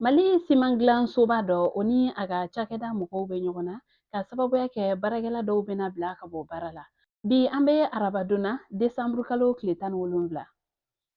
Mali siman dilan soba dɔ o ni a ka cakɛda mɔgɔw bɛ ɲɔgɔn na ka sababuya kɛ baarakɛla dɔw bɛna bila ka bɔ baara la. Bi an bɛ arabadonna desanburu kalo tile 17.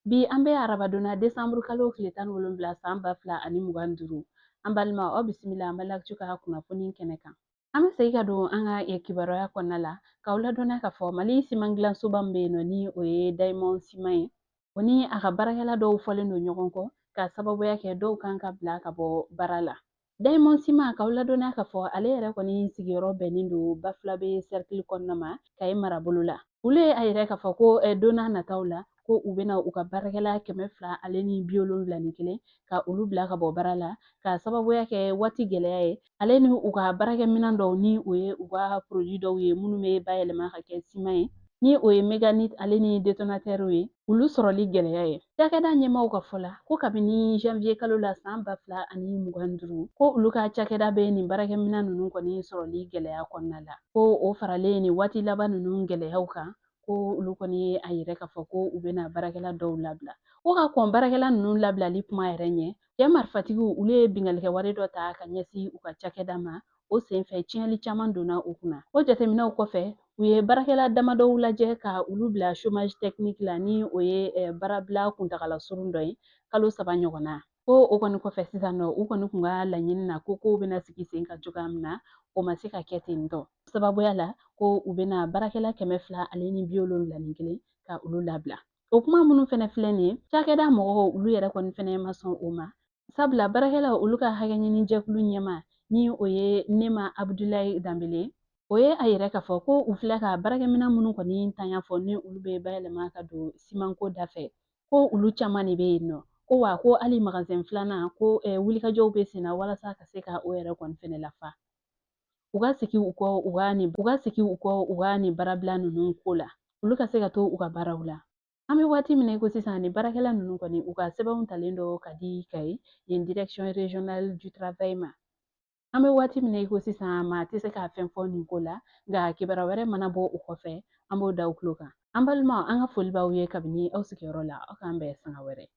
Bi an bɛ arabadonna desanburu kalo tile 17 san 2025. An balima aw bisimila an bɛ lakcu ka kunnafoni kɛnɛ kan. An bɛ segin ka don an ka kibaruya kɔnɔna la k'aw ladɔnniya ka fɔ Mali siman dilan soba min bɛ yen nɔ ni o ye Diamond Siman ye. O ni a ka baarakɛla dɔw fɔlen don ɲɔgɔn kɔ ka sababuya kɛ dɔw kan ka bila ka bɔ baara la. Diamond Siman k'aw ladɔnniya ka fɔ ale yɛrɛ kɔni sigiyɔrɔ bɛnnen don Bafulabe cercle kɔnɔna ma Kayi marabolo la. Olu ye a yɛrɛ k'a fɔ ko don n'a nataw la ko u bɛna u ka baarakɛla 271 ka olu bila ka bɔ baara la ka sababuya kɛ waati gɛlɛya ye ale ni u ka baarakɛminɛn dɔw ni o ye u ka produit dɔw ye minnu bɛ bayɛlɛma ka kɛ siman ye ni o ye Meganit ale ni detonateur ye olu sɔrɔli gɛlɛya ye. Cakɛda ɲɛmaaw ka fɔ la ko kabini janvier kalo la san 2025 ko olu ka cakɛda bɛ nin baarakɛminɛn ninnu kɔni sɔrɔli gɛlɛya kɔnɔna la. Ko o faralen nin waati laban ninnu gɛlɛyaw kan ko olu kɔni ye a yɛrɛ k'a fɔ ko u bɛna baarakɛla dɔw labila. Ko ka kɔn baarakɛla ninnu labilali kuma yɛrɛ ɲɛ, cɛ marifatigiw olu ye bingalikɛ wari dɔ ta ka ɲɛsin u ka cakɛda ma. O senfɛ tiɲɛli caman donna u kunna. O jateminɛw kɔfɛ u ye baarakɛla damadɔw lajɛ ka olu bila chômage technique la ni o ye baarabila kuntagala surun dɔ ye kalo 3 ɲɔgɔnna. Ko o kɔni kɔfɛ sisan nɔ u kɔni kun ka laɲini na ko kow bɛna sigi sen kan cogoya min na o ma se ka kɛ ten tɔ. Sababuya la ko u bɛna baarakɛla 271 ka olu labila. O kuma minnu fɛnɛ filɛ nin ye cakɛda mɔgɔw olu yɛrɛ kɔni fɛnɛ ma sɔn o ma. Sabula baarakɛlaw olu ka hakɛ ɲini jɛkulu ɲɛma ni o ye Nema Abdulayi Danbele o ye a yɛrɛ k'a fɔ ko u filɛ ka baarakɛminɛn minnu kɔni ntanya fɔ ni olu bɛ bayɛlɛma ka don simanko da fɛ ko olu caman de bɛ yen nɔ ko wa ko hali magasin filanan ko wulikajɔw bɛ sen na walasa ka se ka o yɛrɛ kɔni fɛnɛ lafa. U ka segin u kɔ u ka nin baarabila ninnu ko la olu ka se ka to u ka baaraw la. An bɛ waati min na i ko sisan nin baarakɛla ninnu kɔni u ka sɛbɛnw talen dɔ ka di Kayi yen direction régionale du travail ma. An bɛ waati min na i ko sisan maa tɛ se k'a fɛn fɔ nin ko la nka kibaruya wɛrɛ mana bɔ o kɔfɛ an b'o da u tulo kan. An balimaw an ka foli b'aw ye kabini aw sigiyɔrɔ la aw k'an bɛn sanga wɛrɛ.